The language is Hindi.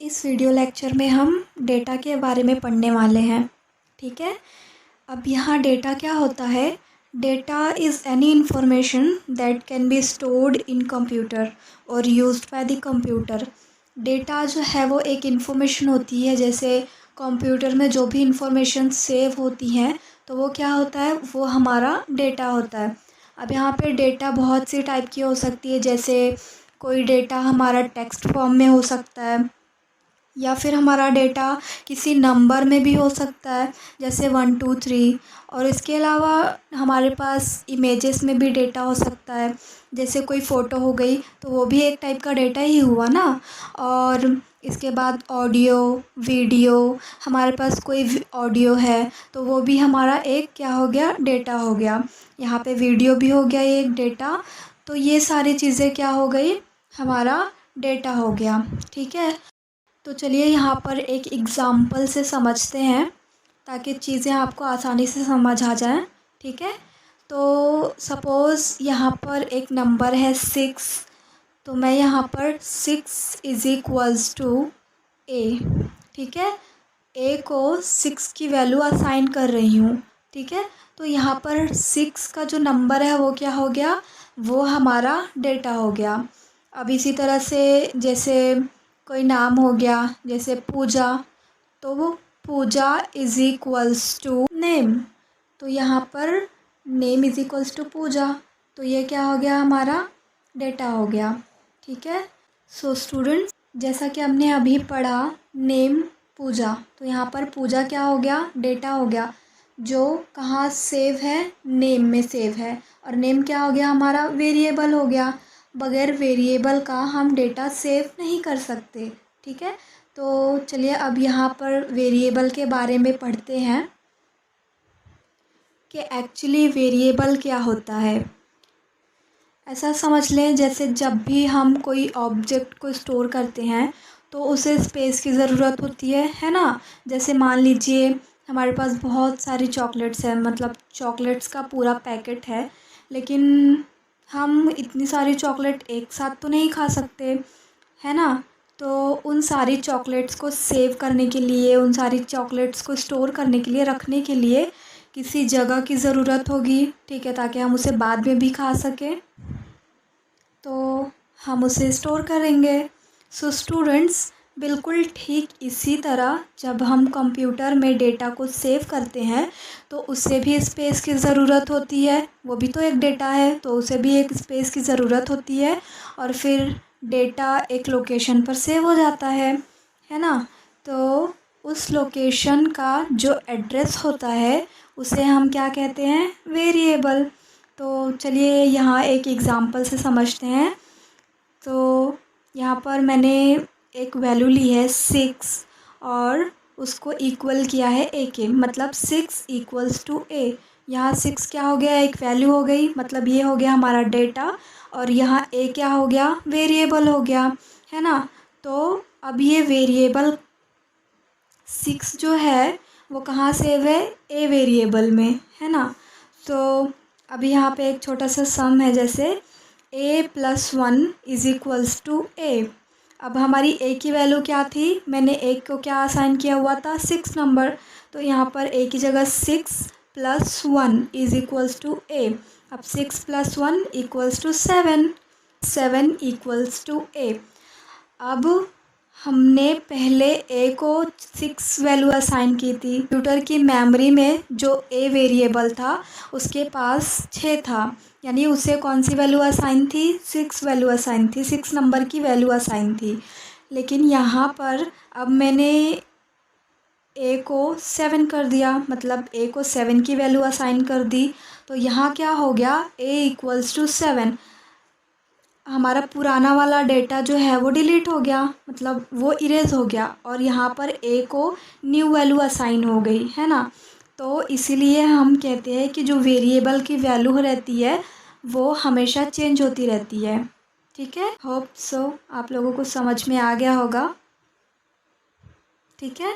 इस वीडियो लेक्चर में हम डेटा के बारे में पढ़ने वाले हैं। ठीक है, अब यहाँ डेटा क्या होता है। Data is any information that can be stored in computer और used by the computer. Data जो है वो एक इंफॉर्मेशन होती है, जैसे कंप्यूटर में जो भी इंफॉर्मेशन सेव होती हैं तो वो क्या होता है, वो हमारा डेटा होता है। अब यहाँ पे डेटा बहुत सी टाइप की हो सकती है, जैसे कोई डेटा हमारा टेक्स्ट फॉर्म में हो सकता है या फिर हमारा डेटा किसी नंबर में भी हो सकता है, जैसे 1 2 3। और इसके अलावा हमारे पास इमेजेस में भी डेटा हो सकता है, जैसे कोई फ़ोटो हो गई तो वो भी एक टाइप का डेटा ही हुआ ना। और इसके बाद ऑडियो वीडियो, हमारे पास कोई ऑडियो है तो वो भी हमारा एक क्या हो गया, डेटा हो गया। यहाँ पे वीडियो भी हो गया एक डेटा। तो ये सारी चीज़ें क्या हो गई, हमारा डेटा हो गया। ठीक है, तो चलिए यहाँ पर एक एग्ज़ाम्पल से समझते हैं ताकि चीज़ें आपको आसानी से समझ आ जाएं। ठीक है, तो सपोज़ यहाँ पर एक नंबर है 6, तो मैं यहाँ पर 6 इज़ इक्वल्स टू ए। ठीक है, ए को 6 की वैल्यू असाइन कर रही हूँ। ठीक है, तो यहाँ पर 6 का जो नंबर है वो क्या हो गया, वो हमारा डेटा हो गया। अब इसी तरह से जैसे कोई नाम हो गया, जैसे पूजा, तो वो पूजा इज़ इक्वल्स टू नेम। तो यहाँ पर नेम इज़ इक्वल्स टू पूजा, तो ये क्या हो गया, हमारा डेटा हो गया। ठीक है, सो स्टूडेंट्स, जैसा कि हमने अभी पढ़ा नेम पूजा, तो यहाँ पर पूजा क्या हो गया, डेटा हो गया, जो कहाँ सेव है, नेम में सेव है। और नेम क्या हो गया, हमारा वेरिएबल हो गया। बगैर वेरिएबल का हम डेटा सेव नहीं कर सकते। ठीक है, तो चलिए अब यहाँ पर वेरिएबल के बारे में पढ़ते हैं कि एक्चुअली वेरिएबल क्या होता है। ऐसा समझ लें, जैसे जब भी हम कोई ऑब्जेक्ट को स्टोर करते हैं तो उसे स्पेस की ज़रूरत होती है ना। जैसे मान लीजिए हमारे पास बहुत सारी चॉकलेट्स हैं, मतलब चॉकलेट्स का पूरा पैकेट है, लेकिन हम इतनी सारी चॉकलेट एक साथ तो नहीं खा सकते, है ना। तो उन सारी चॉकलेट्स को सेव करने के लिए, उन सारी चॉकलेट्स को स्टोर करने के लिए, रखने के लिए किसी जगह की ज़रूरत होगी। ठीक है, ताकि हम उसे बाद में भी खा सकें, तो हम उसे स्टोर करेंगे। सो स्टूडेंट्स, बिल्कुल ठीक इसी तरह जब हम कंप्यूटर में डेटा को सेव करते हैं तो उसे भी स्पेस की ज़रूरत होती है। वो भी तो एक डेटा है, तो उसे भी एक स्पेस की ज़रूरत होती है। और फिर डेटा एक लोकेशन पर सेव हो जाता है ना। तो उस लोकेशन का जो एड्रेस होता है उसे हम क्या कहते हैं, वेरिएबल। तो चलिए यहाँ एक एग्ज़ाम्पल से समझते हैं। तो यहाँ पर मैंने एक वैल्यू ली है 6 और उसको इक्वल किया है ए के, मतलब 6 इक्वल्स टू ए। यहाँ 6 क्या हो गया, एक वैल्यू हो गई, मतलब ये हो गया हमारा डेटा। और यहाँ ए क्या हो गया, वेरिएबल हो गया, है ना। तो अब ये वेरिएबल 6 जो है वो कहाँ सेव है, ए वेरिएबल में, है ना। तो अब यहाँ पे एक छोटा सा सम है, जैसे a+1 इज़ इक्वल्स टू ए। अब हमारी ए की वैल्यू क्या थी, मैंने ए को क्या असाइन किया हुआ था, 6 नंबर। तो यहाँ पर ए की जगह 6+1 इज़ इक्वल्स टू ए। अब 6+1 इक्वल्स टू 7, 7 इक्वल्स टू ए। अब हमने पहले ए को 6 वैल्यू असाइन की थी। कंप्यूटर की मेमोरी में जो ए वेरिएबल था उसके पास 6 था, यानी उसे कौन सी वैल्यू असाइन थी, 6 वैल्यू असाइन थी, 6 नंबर की वैल्यू असाइन थी। लेकिन यहाँ पर अब मैंने ए को 7 कर दिया, मतलब ए को 7 की वैल्यू असाइन कर दी। तो यहाँ क्या हो गया, ए इक्वल्स टू 7। हमारा पुराना वाला डेटा जो है वो डिलीट हो गया, मतलब वो इरेज हो गया, और यहाँ पर ए को न्यू वैल्यू असाइन हो गई, है ना। तो इसीलिए हम कहते हैं कि जो वेरिएबल की वैल्यू रहती है वो हमेशा चेंज होती रहती है। ठीक है, होप सो आप लोगों को समझ में आ गया होगा। ठीक है।